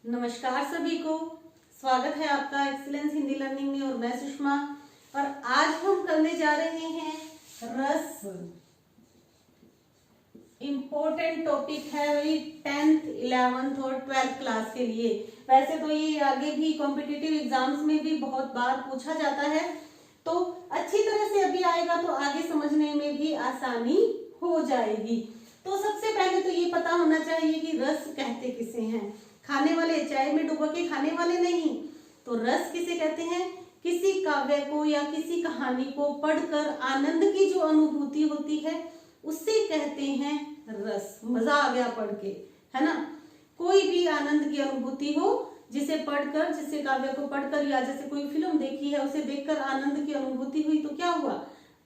नमस्कार सभी को, स्वागत है आपका एक्सीलेंस हिंदी लर्निंग में। और मैं सुषमा, और आज हम करने जा रहे हैं रस। इम्पोर्टेंट टॉपिक है वही 10th, 11th और 12th क्लास के लिए। वैसे तो ये आगे भी कॉम्पिटिटिव एग्जाम्स में भी बहुत बार पूछा जाता है, तो अच्छी तरह से अभी आएगा तो आगे समझने में भी आसानी हो जाएगी। तो सबसे पहले तो ये पता होना चाहिए कि रस कहते किसे हैं। खाने वाले, चाय में डुबो के खाने वाले नहीं। तो रस किसे कहते हैं? किसी काव्य को या किसी कहानी को पढ़कर आनंद की जो अनुभूति होती है उससे कहते हैं रस। मजा आ गया पढ़ के, है ना। कोई भी आनंद की अनुभूति हो, जिसे पढ़कर, जिसे काव्य को पढ़कर या जैसे कोई फिल्म देखी है उसे देखकर आनंद की अनुभूति हुई तो क्या हुआ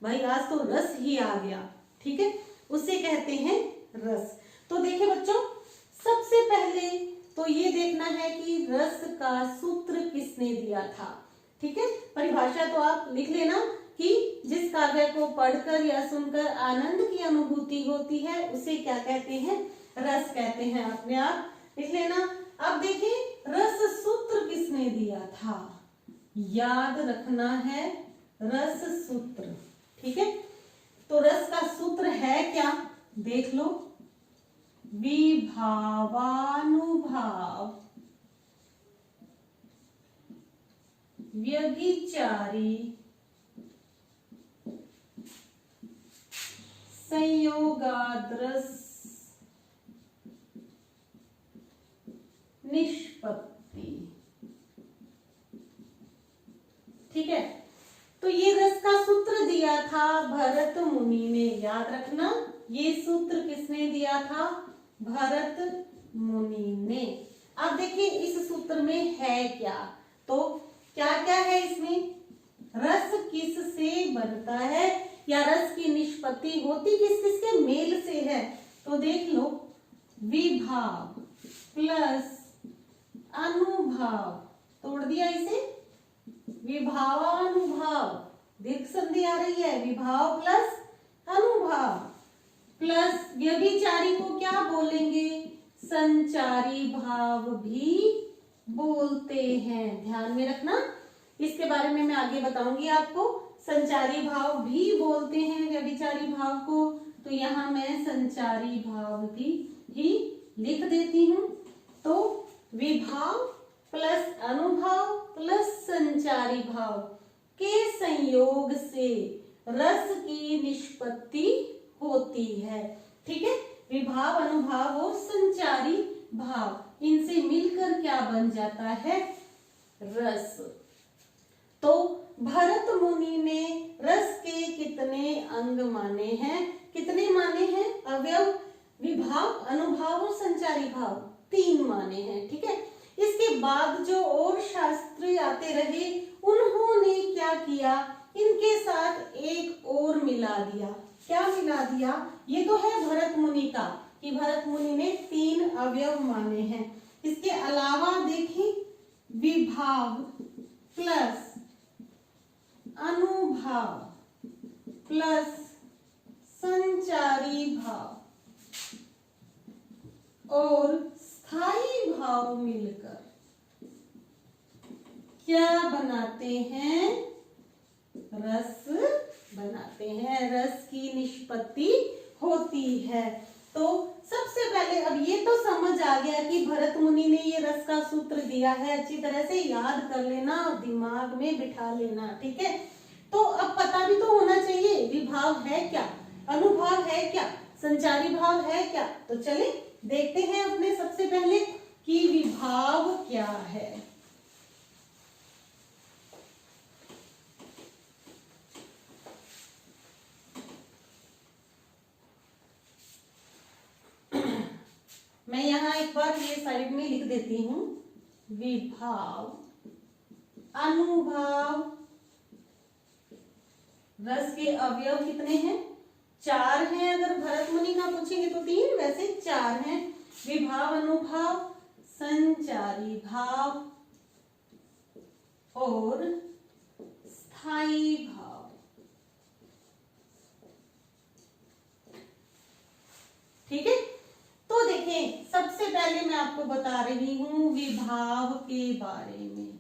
भाई, आज तो रस ही आ गया। ठीक है, उसे कहते हैं रस। तो देखिए बच्चों, सबसे पहले तो ये देखना है कि रस का सूत्र किसने दिया था। ठीक है, परिभाषा तो आप लिख लेना कि जिस काव्य को पढ़कर या सुनकर आनंद की अनुभूति होती है उसे क्या कहते हैं? रस कहते हैं। अपने आप लिख लेना। अब देखिए, रस सूत्र किसने दिया था, याद रखना है रस सूत्र। ठीक है, तो रस का सूत्र है क्या, देख लो। विभावानुभाव व्यभिचारी संयोगाद्रस निष्पत्ति। ठीक है, तो ये रस का सूत्र दिया था भरत मुनि ने। याद रखना, ये सूत्र किसने दिया था? भरत मुनि ने। अब देखिए इस सूत्र में है क्या, तो क्या क्या है इसमें? रस किस से बनता है या रस की निष्पत्ति होती किस किस के मेल से है, तो देख लो। विभाव प्लस अनुभाव, तोड़ दिया इसे, विभावानुभाव, दीर्घ संधि आ रही है, विभाव प्लस अनुभाव प्लस व्यभिचारी को क्या बोलेंगे? संचारी भाव भी बोलते हैं। ध्यान में रखना, इसके बारे में मैं आगे बताऊंगी आपको। संचारी भाव भी बोलते हैं व्यभिचारी भाव को, तो यहां मैं संचारी भाव भी ही लिख देती हूं। तो विभाव प्लस अनुभाव प्लस संचारी भाव के संयोग से रस की निष्पत्ति होती है। ठीक है, विभाव, अनुभाव और संचारी भाव, इनसे मिलकर क्या बन जाता है? रस। तो भरत मुनि ने रस के कितने अंग माने हैं? कितने माने हैं अवयव? विभाव, अनुभाव और संचारी भाव, 3 माने हैं। ठीक है, इसके बाद जो और शास्त्री आते रहे उन्होंने क्या किया? इनके साथ एक और मिला दिया। क्या मिला दिया? ये तो है भरत मुनि का, कि भरत मुनि ने 3 अवयव माने हैं। इसके अलावा देखिए, विभाव प्लस अनुभाव प्लस संचारी भाव और स्थायी भाव मिलकर क्या बनाते हैं? रस बनाते हैं। रस की निष्पत्ति होती है। तो सबसे पहले अब ये तो समझ आ गया कि भरत मुनि ने ये रस का सूत्र दिया है। अच्छी तरह से याद कर लेना और दिमाग में बिठा लेना। ठीक है, तो अब पता भी तो होना चाहिए विभाव है क्या, अनुभाव है क्या, संचारी भाव है क्या। तो चले देखते हैं अपने सबसे पहले कि विभाव क्या है। मैं यहाँ एक बार ये साइड में लिख देती हूँ। विभाव, अनुभाव, रस के अवयव कितने हैं? 4 हैं। अगर भरत मुनि का पूछेंगे तो 3, वैसे 4 हैं। विभाव, अनुभाव, संचारी भाव और स्थायी भाव। ठीक है, तो तो देखें, सबसे पहले मैं आपको बता रही हूं विभाव के बारे में।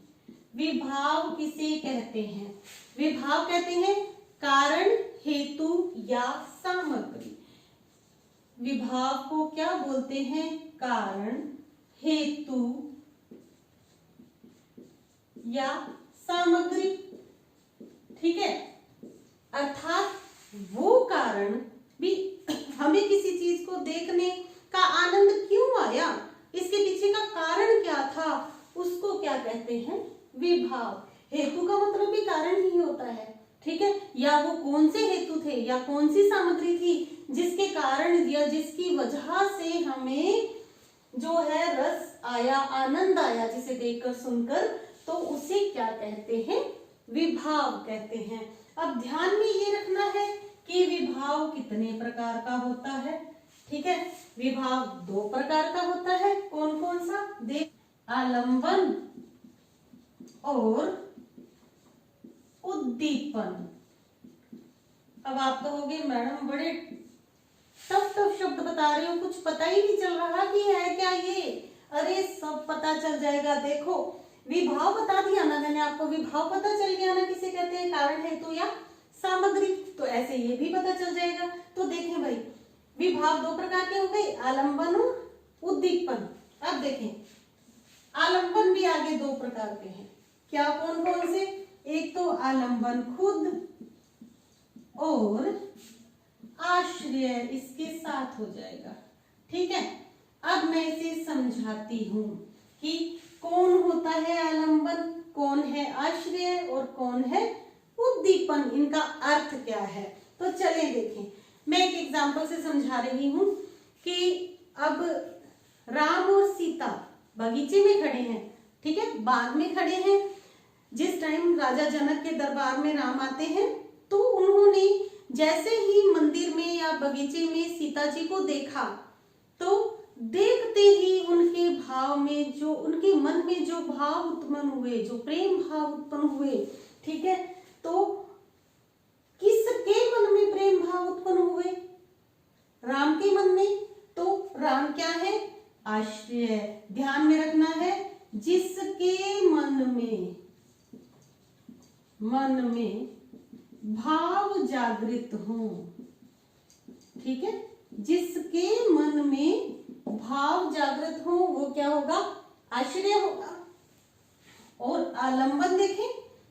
विभाव किसे कहते हैं? विभाव कहते हैं कारण, हेतु या सामग्री। विभाव को क्या बोलते हैं? कारण, हेतु या सामग्री। ठीक है, अर्थात वो कारण भी, हमें किसी चीज को देखने का आनंद क्यों आया, इसके पीछे का कारण क्या था, उसको क्या कहते हैं? विभाव। हेतु का मतलब भी कारण ही होता है। ठीक है, या वो कौन से हेतु थे या कौन सी सामग्री थी जिसके कारण या जिसकी वजह से हमें जो है रस आया, आनंद आया जिसे देखकर सुनकर, तो उसे क्या कहते हैं? विभाव कहते हैं। अब ध्यान में ये रखना है कि विभाव कितने प्रकार का होता है। ठीक है, विभाव 2 प्रकार का होता है। कौन कौन सा? देख, आलंबन और उद्दीपन। अब आप कहोगे मैडम बड़े टफ शब्द बता रहे हो, कुछ पता ही नहीं चल रहा कि है क्या ये। अरे सब पता चल जाएगा। देखो, विभाव बता दिया ना मैंने आपको, विभाव पता चल गया ना किसे कहते हैं, कारण, हेतु या सामग्री। तो ऐसे ये भी पता चल जाएगा। तो देखें भाई, विभाव 2 प्रकार के हो गए, आलंबन और उद्दीपन। अब देखें, आलंबन भी आगे 2 प्रकार के हैं। क्या, कौन कौन से? एक तो आलंबन खुद और आश्रय इसके साथ हो जाएगा। ठीक है, अब मैं इसे समझाती हूं कि कौन होता है आलंबन, कौन है आश्रय और कौन है उद्दीपन, इनका अर्थ क्या है। तो चलें देखें, मैं एक एग्जांपल से समझा रही हूं कि अब राम और सीता बगीचे में खड़े हैं। ठीक है, बाग में खड़े हैं। जिस टाइम राजा जनक के दरबार में राम आते हैं तो उन्होंने जैसे ही मंदिर में या बगीचे में सीता जी को देखा, तो देखते ही उनके भाव में जो, उनके मन में जो भाव उत्पन्न हुए, जो प्रेम भाव उत्पन्न हुए, ठीक है, तो किसके मन में प्रेम भाव उत्पन्न हुए? राम के मन में। तो राम क्या है? आश्रय। ध्यान में रखना है, जिसके मन में भाव जागृत हो। ठीक है, जिसके मन में भाव जागृत हो वो क्या होगा? आश्रय होगा। और आलंबन देखें,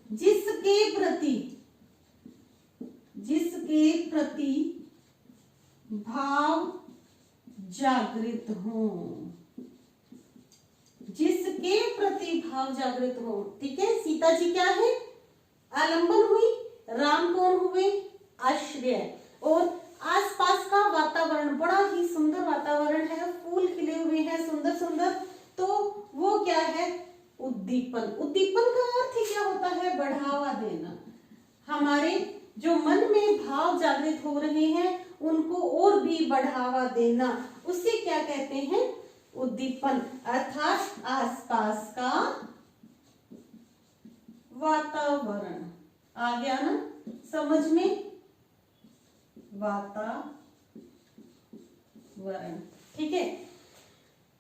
जिसके प्रति भाव जागृत हो, जिसके प्रति भाव जागृत हो। ठीक है, सीता जी क्या है? आलंबन हुई, राम कौन हुए? आश्रय। और आसपास का वातावरण बड़ा ही सुंदर वातावरण है, फूल खिले हुए हैं सुंदर सुंदर, तो वो क्या है? उद्दीपन। उद्दीपन का अर्थ क्या होता है? बढ़ावा देना। हमारे जो मन में भाव जागृत हो रहे हैं उनको और भी बढ़ावा देना, उसे क्या कहते हैं? उद्दीपन। अर्थात आसपास का वातावरण। आ गया ना समझ में? वातावरण। ठीक है,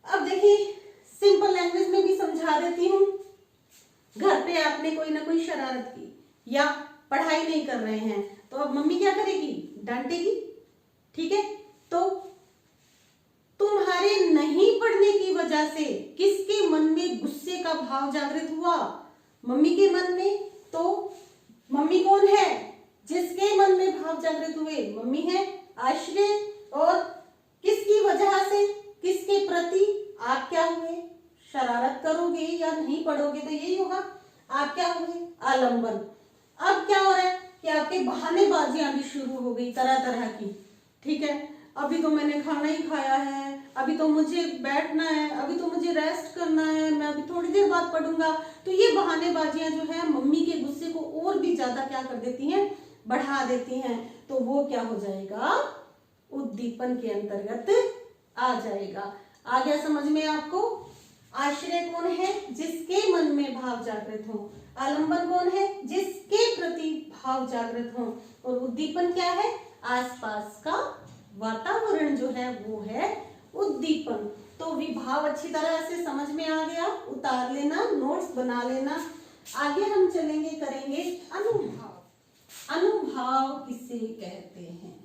अब देखिए सिंपल लैंग्वेज में भी समझा देती हूँ। घर पे आपने कोई ना कोई शरारत की या पढ़ाई नहीं कर रहे हैं, तो अब मम्मी क्या करेगी? डांटेगी। ठीक है, तो तुम्हारे नहीं पढ़ने की वजह से किसके मन में गुस्से का भाव जागृत हुआ? मम्मी के मन में। तो मम्मी कौन है? जिसके मन में भाव जागृत हुए, मम्मी है आश्रय। और किसकी वजह से, किसके प्रति आप क्या हुए? शरारत करोगे या नहीं पढ़ोगे तो यही होगा, आप क्या हुए? आलंबन। अब क्या हो रहा है कि आपके बहानेबाजियां भी शुरू हो गई तरह तरह की। ठीक है, अभी तो मैंने खाना ही खाया है, अभी तो मुझे बैठना है, अभी तो मुझे रेस्ट करना है, मैं अभी थोड़ी देर बाद पढ़ूंगा। तो ये बहानेबाजियां जो है मम्मी के गुस्से को और भी ज्यादा क्या कर देती हैं? बढ़ा देती हैं। तो वो क्या हो जाएगा? उद्दीपन के अंतर्गत आ जाएगा। आ गया समझ में आपको? आश्रय कौन है? जिसके मन में भाव जागृत हो। आलंबन कौन है? जिसके प्रति भाव जागृत हो। और उद्दीपन क्या है? आसपास का वातावरण जो है वो है उद्दीपन। तो विभाव अच्छी तरह से समझ में आ गया, उतार लेना, नोट्स बना लेना। आगे हम चलेंगे, करेंगे अनुभाव। अनुभाव किसे कहते हैं?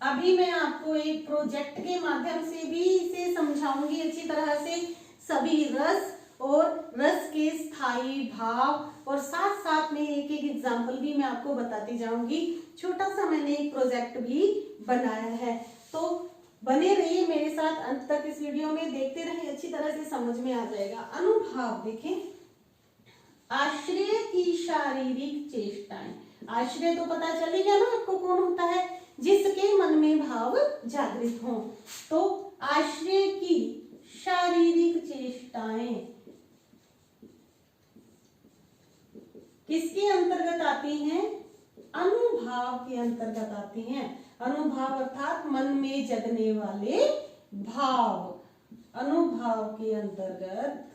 अभी मैं आपको एक प्रोजेक्ट के माध्यम से भी इसे समझाऊंगी अच्छी तरह से। सभी रस और रस के स्थायी भाव और साथ साथ में एक एक एग्जाम्पल भी मैं आपको बताती जाऊंगी। छोटा सा मैंने एक प्रोजेक्ट भी बनाया है, तो बने रहिए मेरे साथ अंत तक। इस वीडियो में देखते रहिए, अच्छी तरह से समझ में आ जाएगा। अनुभाव देखें, आश्रय की शारीरिक चेष्टाएं। आश्रय तो पता चल ही गया ना आपको कौन होता है, जिसके मन में भाव जागृत हो। तो आश्रय की शारीरिक चेष्टाएं किसके अंतर्गत आती हैं? अनुभाव के अंतर्गत आती हैं। अनुभाव अर्थात मन में जगने वाले भाव अनुभाव के अंतर्गत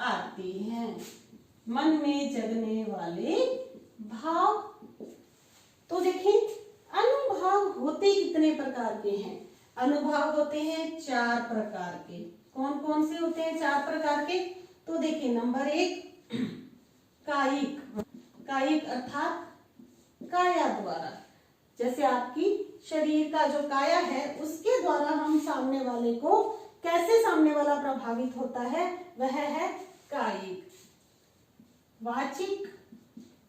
आती हैं। मन में जगने वाले भाव। तो देखिए, अनुभाव होते कितने प्रकार के हैं? अनुभाव होते हैं 4 प्रकार के। कौन कौन से होते हैं 4 प्रकार के? तो देखिए, नंबर 1 कायिक। कायिक अर्थात काया द्वारा, जैसे आपकी शरीर का जो काया है उसके द्वारा हम सामने वाले को, कैसे सामने वाला प्रभावित होता है, वह है कायिक। वाचिक,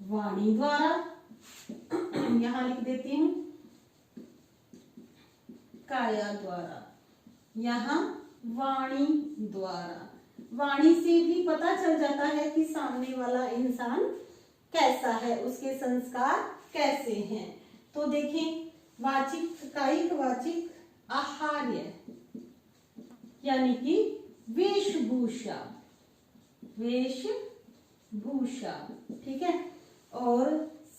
वाणी द्वारा, यहां लिख देती हूं काया द्वारा, यहां वाणी द्वारा। वाणी से भी पता चल जाता है कि सामने वाला इंसान कैसा है, उसके संस्कार कैसे हैं। तो देखें, वाचिक, कायिक वाचिक आहार्य यानी कि वेशभूषा, वेशभूषा, ठीक है। और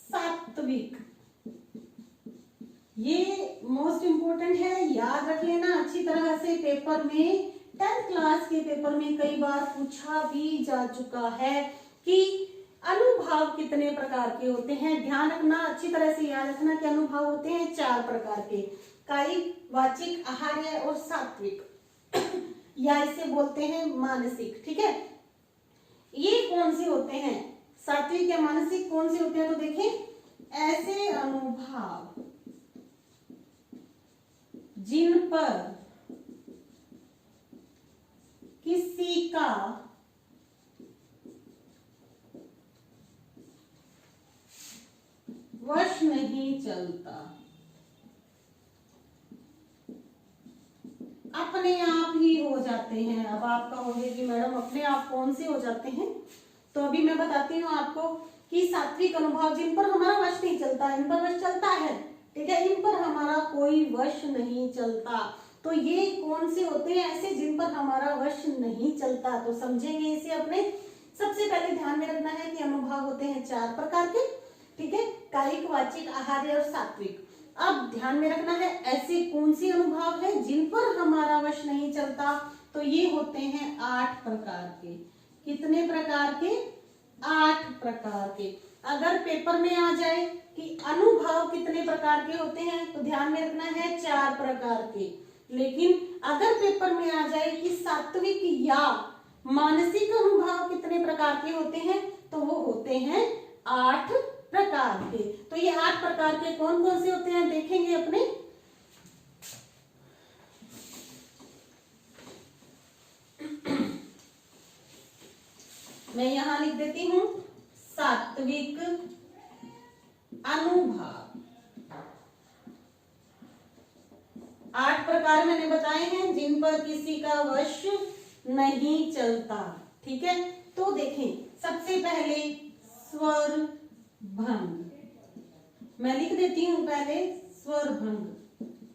सात्विक, ये मोस्ट इंपोर्टेंट है, याद रख लेना अच्छी तरह से। पेपर में 10th क्लास के पेपर में कई बार पूछा भी जा चुका है कि अनुभाव कितने प्रकार के होते हैं। ध्यान रखना, अच्छी तरह से याद रखना कि अनुभाव होते हैं 4 प्रकार के, कायिक, वाचिक, आहार्य और सात्विक या इसे बोलते हैं मानसिक, ठीक है। ये कौन से होते हैं? सात्विक या मानसिक कौन से होते हैं? तो देखें, ऐसे अनुभाव जिन पर किसी का वश नहीं चलता, अपने आप ही हो जाते हैं। अब आप कहोगे कि मैडम अपने आप कौन से हो जाते हैं? तो अभी मैं बताती हूँ आपको कि सात्विक अनुभव जिन पर हमारा वश नहीं चलता, इन पर वश चलता है, ठीक है, इन पर हमारा कोई वश नहीं चलता। तो ये कौन से होते हैं ऐसे जिन पर हमारा वश नहीं चलता? तो समझेंगे इसे अपने। सबसे पहले ध्यान में रखना है कि अनुभव होते हैं 4 प्रकार के, ठीक है, कायिक, वाचिक, आहार्य और सात्विक। अब ध्यान में रखना है ऐसे कौन सी अनुभव है जिन पर हमारा वश नहीं चलता? तो ये होते हैं 8 प्रकार के। कितने प्रकार के? 8 प्रकार के। अगर पेपर में आ जाए कि अनुभव कितने प्रकार के होते हैं, तो ध्यान में रखना है 4 प्रकार के। लेकिन अगर पेपर में आ जाए कि सात्विक या मानसिक अनुभव कितने प्रकार के होते हैं, तो वो होते हैं 8 प्रकार के। तो ये 8 प्रकार के कौन कौन से होते हैं देखेंगे अपने। मैं यहां लिख देती हूं सात्विक अनुभाव। 8 प्रकार मैंने बताए हैं जिन पर किसी का वश नहीं चलता, ठीक है। तो देखें, सबसे पहले स्वर भंग, मैं लिख देती हूं पहले स्वर भंग,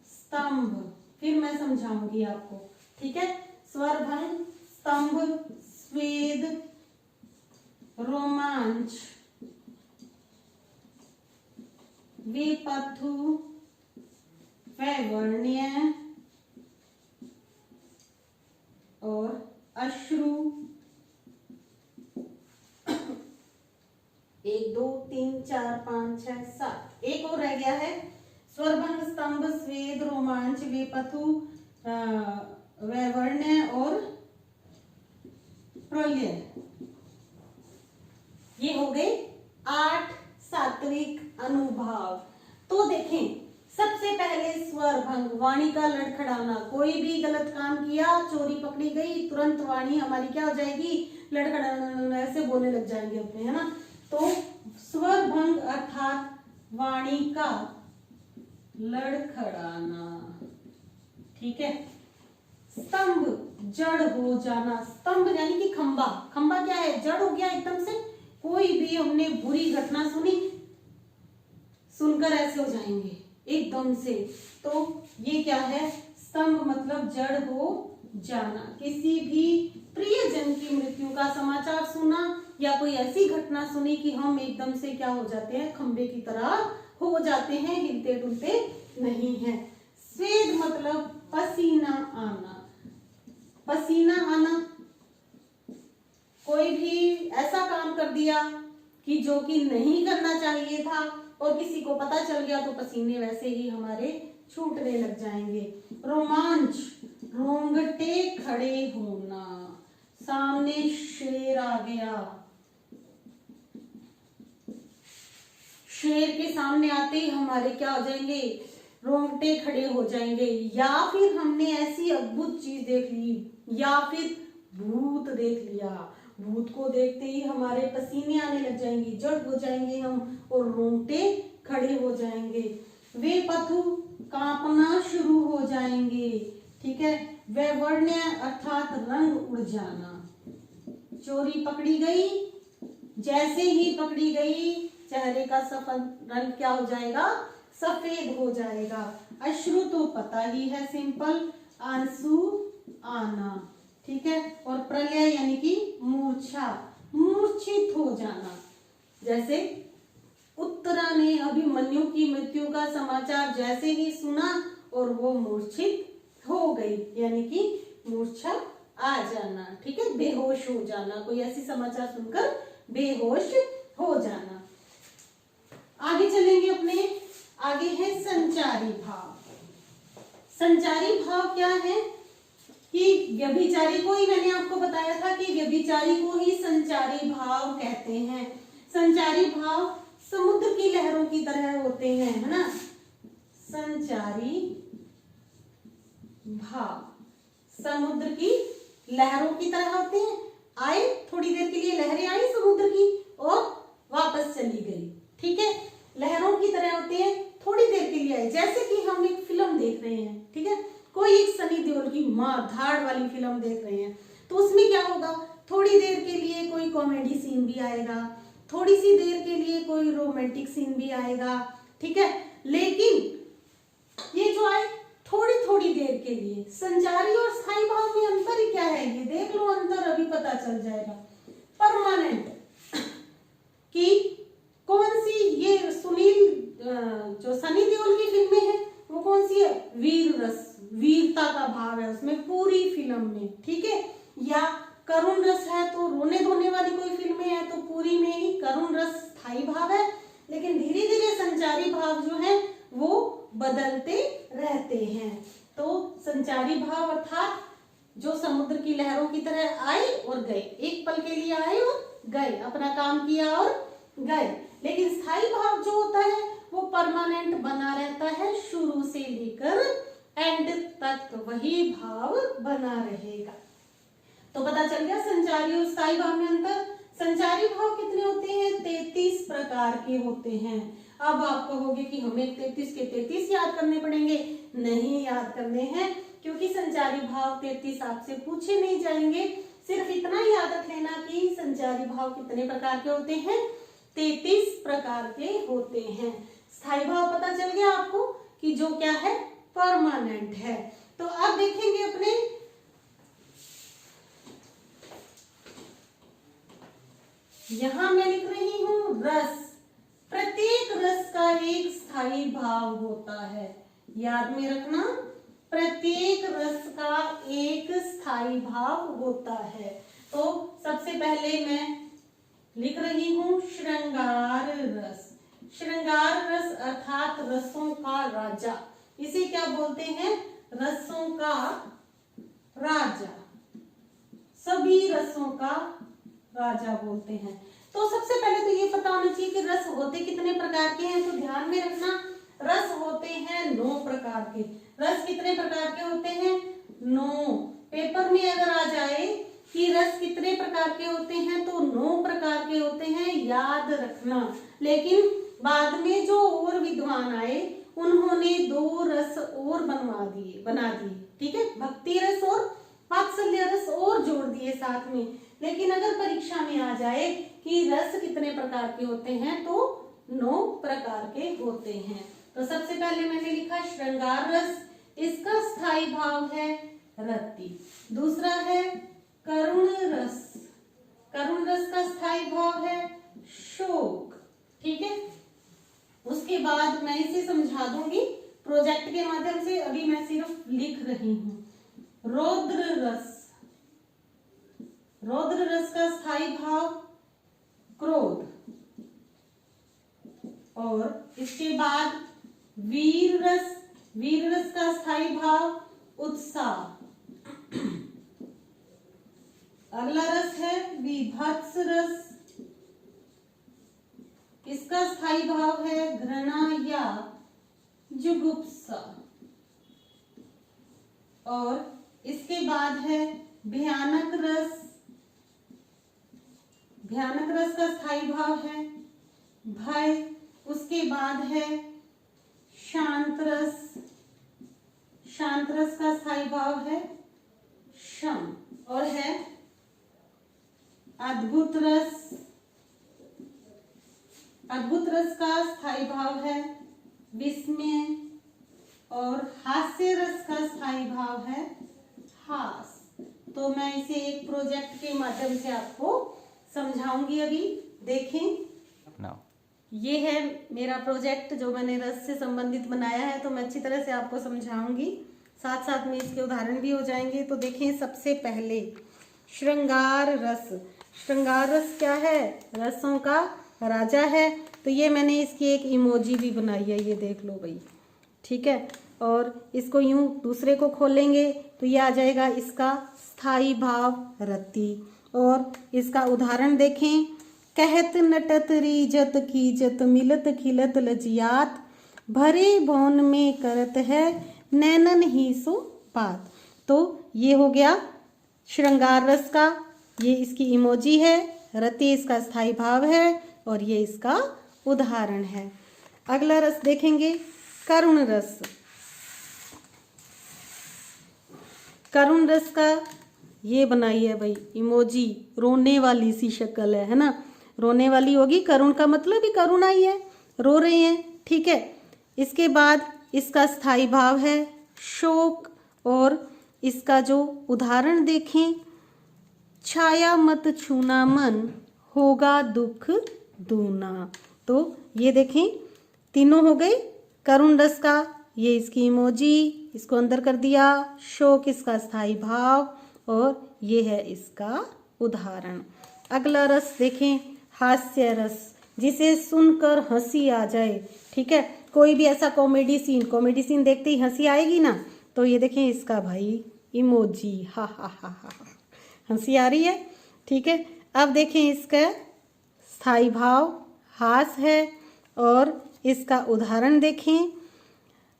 स्तंभ, फिर मैं समझाऊंगी आपको, ठीक है। स्वर भंग, स्तंभ, स्वेद, रोमांच, विपथु, वैवर्ण्य और अश्रु। 1 2 3 4 5 6 7, एक और रह गया है। स्वरभंग, स्तंभ, स्वेद, रोमांच, विपथु, वैवर्ण्य और प्रलय, ये हो गए 8 सात्विक अनुभाव। तो देखें, सबसे पहले स्वर भंग, वाणी का लड़खड़ाना, कोई भी गलत काम किया, चोरी पकड़ी गई, तुरंत वाणी हमारी क्या हो जाएगी, लड़खड़ाना, ऐसे बोलने लग जाएंगे अपने, है ना। तो स्वर भंग अर्थात वाणी का लड़खड़ाना, ठीक है। स्तंभ, जड़ हो जाना, स्तंभ यानी कि खंबा, खंबा क्या है, जड़ हो गया एकदम से, कोई भी हमने बुरी घटना सुनी, सुनकर ऐसे हो जाएंगे एकदम से, तो ये क्या है, स्तंभ मतलब जड़ हो जाना। किसी भी प्रियजन की मृत्यु का समाचार सुना या कोई ऐसी घटना सुनी कि हम एकदम से क्या हो जाते हैं, खंबे की तरह हो जाते हैं, हिलते डुलते नहीं है। स्वेद मतलब पसीना आना, पसीना आना, कोई भी ऐसा काम कर दिया कि जो कि नहीं करना चाहिए था और किसी को पता चल गया तो पसीने वैसे ही हमारे छूटने लग जाएंगे। रोमांच, रोंगटे खड़े होना, सामने शेर आ गया, शेर के सामने आते ही हमारे क्या हो जाएंगे, रोंगटे खड़े हो जाएंगे। या फिर हमने ऐसी अद्भुत चीज देख ली, या फिर भूत देख लिया, भूत को देखते ही हमारे पसीने आने लग जाएंगे, जड़ हो जाएंगे हम और रोंगटे खड़े हो जाएंगे। वे पथु, कांपना शुरू हो जाएंगे, ठीक है। वैवर्ण्य अर्थात रंग उड़ जाना, चोरी पकड़ी गई, जैसे ही पकड़ी गई चेहरे का सफेद रंग क्या हो जाएगा, सफेद हो जाएगा। अश्रु तो पता ही है, सिंपल, आंसू आना, ठीक है। और प्रलय यानी कि मूर्छा, मूर्छित हो जाना, जैसे उत्तरा ने अभिमन्यु की मृत्यु का समाचार जैसे ही सुना और वो मूर्छित हो गई, यानी कि मूर्छा आ जाना, ठीक है, बेहोश हो जाना, कोई ऐसी समाचार सुनकर बेहोश हो जाना। आगे चलेंगे अपने, आगे है संचारी भाव। संचारी भाव क्या है कि व्यभिचारी को ही, मैंने आपको बताया था कि व्यभिचारी को ही संचारी भाव कहते हैं। संचारी भाव समुद्र की लहरों की तरह होते हैं, है ना। संचारी भाव समुद्र की लहरों की तरह होते हैं, आए थोड़ी देर के लिए, लहरें आई समुद्र की और वापस चली गई, ठीक है। लहरों की तरह होते हैं, थोड़ी देर के लिए आए, जैसे कि हम एक फिल्म देख रहे हैं, ठीक है, कोई एक सनी देओल की मार धाड़ वाली फिल्म देख रहे हैं, तो उसमें क्या होगा, थोड़ी देर के लिए कोई कॉमेडी सीन भी आएगा, थोड़ी सी देर के लिए कोई रोमांटिक सीन भी आएगा, ठीक है, लेकिन ये जो आए थोड़ी थोड़ी देर के लिए। संचारी और स्थायी भाव में अंतर ही क्या है, ये देख लो, अंतर अभी पता चल जाएगा। परमानेंट कि कौन सी, ये सुनील जो सनी देओल की फिल्में हैं वो कौन सी है, वीर रस, वीरता का भाव है उसमें पूरी फिल्म में, ठीक है। या करुण रस है तो रोने धोने वाली कोई फिल्में हैं तो पूरी में ही करुण रस स्थायी भाव है, लेकिन धीरे धीरे संचारी भाव जो है वो बदलते रहते हैं। तो संचारी भाव अर्थात जो समुद्र की लहरों की तरह आए और गए, एक पल के लिए आए और गए, अपना काम किया और गए। लेकिन स्थायी भाव जो होता है वो परमानेंट बना रहता है, शुरू से लेकर एंड तक वही भाव बना रहेगा। तो पता चल गया संचारी और स्थायी भाव में अंतर। संचारी भाव कितने होते हैं, 33 प्रकार के होते हैं। अब आप कहोगे कि हमें 33 के 33 याद करने पड़ेंगे, नहीं याद करने हैं, क्योंकि संचारी भाव 33 आपसे पूछे नहीं जाएंगे। सिर्फ इतना याद रख लेना कि संचारी भाव कितने प्रकार के होते हैं, 33 प्रकार के होते हैं। स्थायी भाव पता चल गया आपको कि जो क्या है, परमानेंट है। तो अब देखेंगे अपने, यहां मैं लिख रही हूं रस, प्रत्येक रस का एक स्थायी भाव होता है, याद में रखना, प्रत्येक रस का एक स्थायी भाव होता है। तो सबसे पहले मैं लिख रही हूं श्रृंगार रस। श्रृंगार रस अर्थात रसों का राजा, इसे क्या बोलते हैं, रसों का राजा, सभी रसों का राजा बोलते हैं। तो सबसे पहले तो ये पता होना चाहिए कि रस होते कितने प्रकार के हैं। तो ध्यान में रखना, रस होते हैं 9 प्रकार के। रस कितने प्रकार के होते हैं? 9। पेपर में अगर आ जाए कि रस कितने प्रकार के होते हैं तो 9 प्रकार के होते हैं, याद रखना। लेकिन बाद में जो और विद्वान आए उन्होंने 2 रस और बना दिए, ठीक है, भक्ति रस और वात्सल्य रस और जोड़ दिए साथ में। लेकिन अगर परीक्षा में आ जाए कि रस कितने प्रकार के होते हैं तो 9 प्रकार के होते हैं। तो सबसे पहले मैंने लिखा श्रृंगार रस, इसका स्थायी भाव है रति। दूसरा है करुण रस, करुण रस का स्थायी भाव है शोक, ठीक है। उसके बाद मैं इसे समझा दूंगी प्रोजेक्ट के माध्यम से, अभी मैं सिर्फ लिख रही हूं। रौद्र रस, रौद्र रस का स्थायी भाव क्रोध। और इसके बाद वीर रस, वीर रस का स्थायी भाव उत्साह। अगला रस है विभत्स रस, इसका स्थायी भाव है घृणा या जुगुप्सा। और इसके बाद है भयानक रस, भयानक रस का स्थायी भाव है भय। उसके बाद है शांत रस, शांत रस का स्थायी भाव है शम। और है अद्भुत रस, अद्भुत रस का स्थायी भाव है विस्मय। और हास्य रस का स्थायी भाव है हास। तो मैं इसे एक प्रोजेक्ट के माध्यम से आपको समझाऊंगी। अभी देखें no. ये है मेरा प्रोजेक्ट जो मैंने रस से संबंधित बनाया है, तो मैं अच्छी तरह से आपको समझाऊंगी, साथ साथ में इसके उदाहरण भी हो जाएंगे। तो देखें सबसे पहले श्रृंगार रस, श्रृंगार रस क्या है? रसों का राजा है। तो ये मैंने इसकी एक इमोजी भी बनाई है, ये देख लो भाई, ठीक है। और इसको यूं दूसरे को खोलेंगे तो ये आ जाएगा इसका स्थायी भाव रति। और इसका उदाहरण देखें, कहत नटत रीजत कीजत मिलत खिलत लजियात, भरे भौन में करत है नैनन ही सो बात। तो ये हो गया श्रृंगार रस का, ये इसकी इमोजी है, रति इसका स्थायी भाव है और ये इसका उदाहरण है। अगला रस देखेंगे करुण रस। करुण रस का ये बनाई है भाई इमोजी, रोने वाली सी शक्ल है ना, रोने वाली होगी। करुण का मतलब ही करुणा ही है, रो रहे हैं, ठीक है। इसके बाद इसका स्थायी भाव है शोक। और इसका जो उदाहरण देखें, छाया मत छूना मन होगा दुख दूना। तो ये देखें तीनों हो गए। करुण रस का ये इसकी इमोजी, इसको अंदर कर दिया, शोक इसका स्थायी भाव और ये है इसका उदाहरण। अगला रस देखें हास्य रस, जिसे सुनकर हंसी आ जाए, ठीक है। कोई भी ऐसा कॉमेडी सीन देखते ही हंसी आएगी ना, तो ये देखें इसका भाई इमोजी, हा हा हा हा, हंसी आ रही है, ठीक है। अब देखें इसका स्थायी भाव हास है और इसका उदाहरण देखें,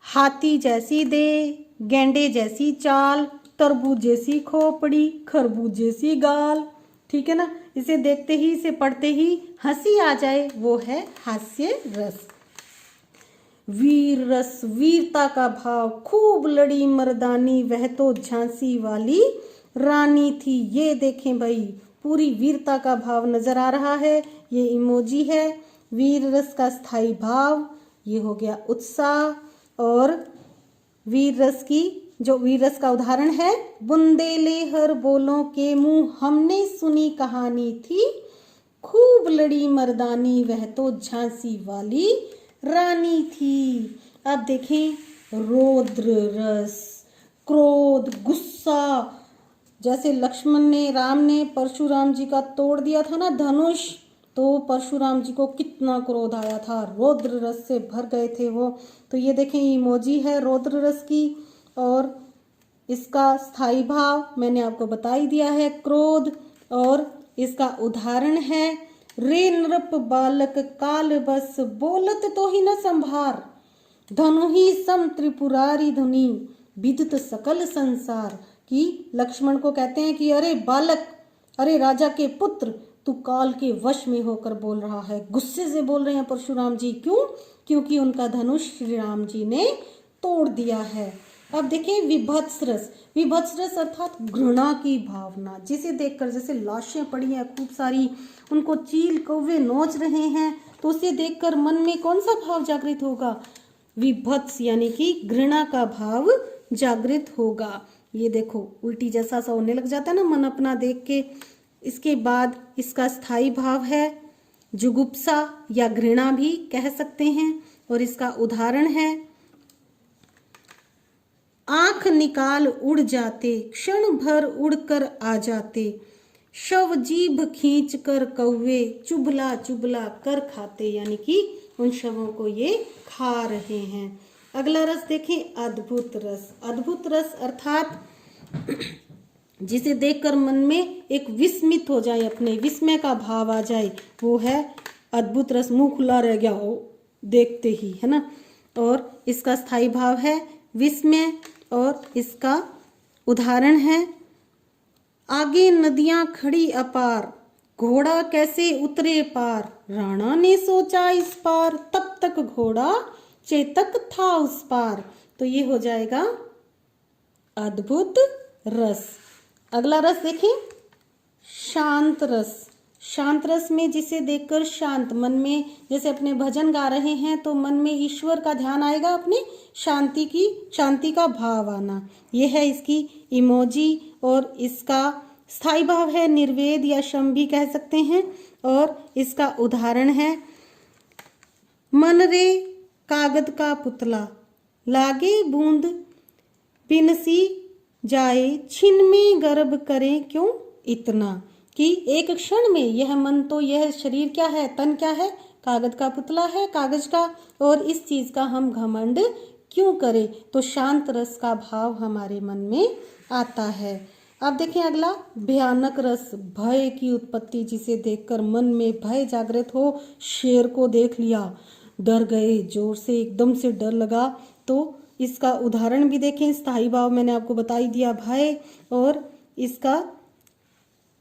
हाथी जैसी दे, गेंडे जैसी चाल, तरबूज जैसी खोपड़ी, खरबूज जैसी गाल, ठीक है ना। इसे देखते ही, इसे पढ़ते ही हंसी आ जाए, वो है हास्य रस। वीर रस, वीरता का भाव, खूब लड़ी मर्दानी, वह तो झांसी वाली रानी थी। ये देखें भाई पूरी वीरता का भाव नजर आ रहा है, ये इमोजी है। वीर रस का स्थायी भाव ये हो गया उत्साह। और वीर रस का उदाहरण है, बुंदेले हर बोलों के मुंह, हमने सुनी कहानी थी, खूब लड़ी मर्दानी, वह तो झांसी वाली रानी थी। अब देखें रौद्र रस, क्रोध, गुस्सा, जैसे राम ने परशुराम जी का तोड़ दिया था ना धनुष, तो परशुराम जी को कितना क्रोध आया था, रौद्र रस से भर गए थे वो। तो ये देखें इमोजी है रौद्र रस की। और इसका स्थाई भाव मैंने आपको बता ही दिया है, क्रोध। और इसका उदाहरण है, रे नृप बालक काल बस, बोलत तो ही न संभार, धनु ही सम त्रिपुरारी धुनी, विदित सकल संसार। कि लक्ष्मण को कहते हैं कि अरे बालक, अरे राजा के पुत्र, तू काल के वश में होकर बोल रहा है। गुस्से से बोल रहे हैं परशुराम जी। क्यों? क्योंकि उनका धनुष श्री राम जी ने तोड़ दिया है। अब देखिए विभत्स रस। विभत्स रस अर्थात घृणा की भावना, जिसे देखकर, जैसे लाशें पड़ी हैं खूब सारी, उनको चील कौवे नोच रहे हैं, तो उसे देखकर मन में कौन सा भाव जागृत होगा? विभत्स यानी कि घृणा का भाव जागृत होगा। ये देखो उल्टी जैसा सा होने लग जाता है ना मन अपना देख के। इसके बाद इसका स्थाई भाव है जुगुप्सा या घृणा भी कह सकते हैं। और इसका उदाहरण है, आंख निकाल उड़ जाते, क्षण भर उड़कर आ जाते, शव जीभ खींच कर कौवे, चुभला चुभला कर खाते। यानी कि उन शवों को ये खा रहे हैं। अगला रस देखें, अद्भुत रस। अद्भुत रस अर्थात जिसे देखकर मन में एक विस्मित हो जाए, अपने विस्मय का भाव आ जाए, वो है अद्भुत रस। मुंह खुला रह गया हो देखते ही, है ना। और इसका स्थाई भाव है विस्मय। और इसका उदाहरण है, आगे नदियां खड़ी अपार, घोड़ा कैसे उतरे पार, राणा ने सोचा इस पार, तब तक घोड़ा चेतक था उस पार। तो ये हो जाएगा अद्भुत रस। अगला रस देखें, शांत रस। शांत रस में जिसे देखकर शांत मन में, जैसे अपने भजन गा रहे हैं तो मन में ईश्वर का ध्यान आएगा, अपनी शांति का भाव आना। यह है इसकी इमोजी। और इसका स्थाई भाव है निर्वेद या शम भी कह सकते हैं। और इसका उदाहरण है, मन रे कागज का पुतला, लागे बूंद बिनसी जाए, छिन में गर्भ करे क्यों इतना। कि एक क्षण में यह मन, तो यह शरीर क्या है, तन क्या है, कागज का पुतला है, कागज का। और इस चीज का हम घमंड क्यों करें? तो शांत रस का भाव हमारे मन में आता है। अब देखें अगला, भयानक रस। भय की उत्पत्ति, जिसे देखकर मन में भय जागृत हो। शेर को देख लिया, डर गए, जोर से एकदम से डर लगा। तो इसका उदाहरण भी देखें, स्थाई भाव मैंने आपको बता ही दिया, भय। और इसका,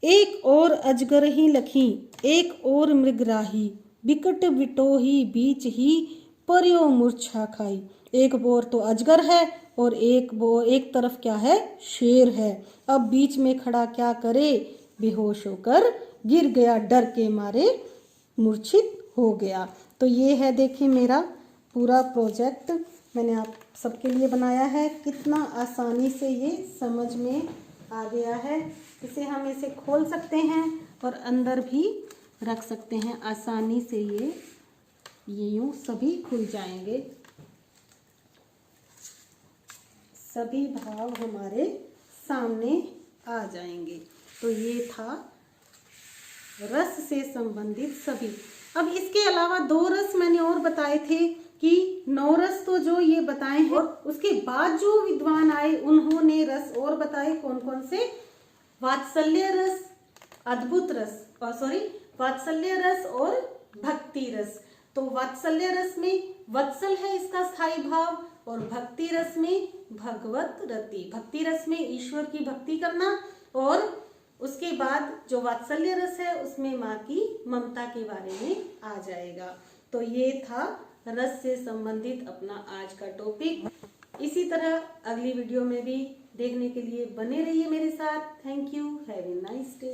एक और अजगर ही लखी, एक और मृगराही, बिकट बिटोही बीच ही पर्यो मूर्छा खाई। एक बोर तो अजगर है और एक तरफ क्या है, शेर है। अब बीच में खड़ा क्या करे, बेहोश होकर गिर गया, डर के मारे मूर्छित हो गया। तो ये है देखिए मेरा पूरा प्रोजेक्ट मैंने आप सबके लिए बनाया है। कितना आसानी से ये समझ में आ गया है। इसे हम इसे खोल सकते हैं और अंदर भी रख सकते हैं आसानी से। ये यूं सभी खुल जाएंगे, सभी भाव हमारे सामने आ जाएंगे। तो ये था रस से संबंधित सभी। अब इसके अलावा 2 रस मैंने और बताए थे कि 9 रस तो जो ये बताए हैं, और उसके बाद जो विद्वान आए उन्होंने रस और बताए। कौन कौन से? वात्सल्य रस, अद्भुत रस, वात्सल्य रस और भक्ति रस। तो वात्सल्य रस में वत्सल है इसका स्थाई भाव, और भक्ति रस में भगवत रति। भक्ति रस में ईश्वर की भक्ति करना, और उसके बाद जो वात्सल्य रस है उसमें माँ की ममता के बारे में आ जाएगा। तो ये था रस से संबंधित अपना आज का टॉपिक। इसी तरह अगली वीडियो में भी देखने के लिए बने रहिए मेरे साथ। Thank you, have a nice day.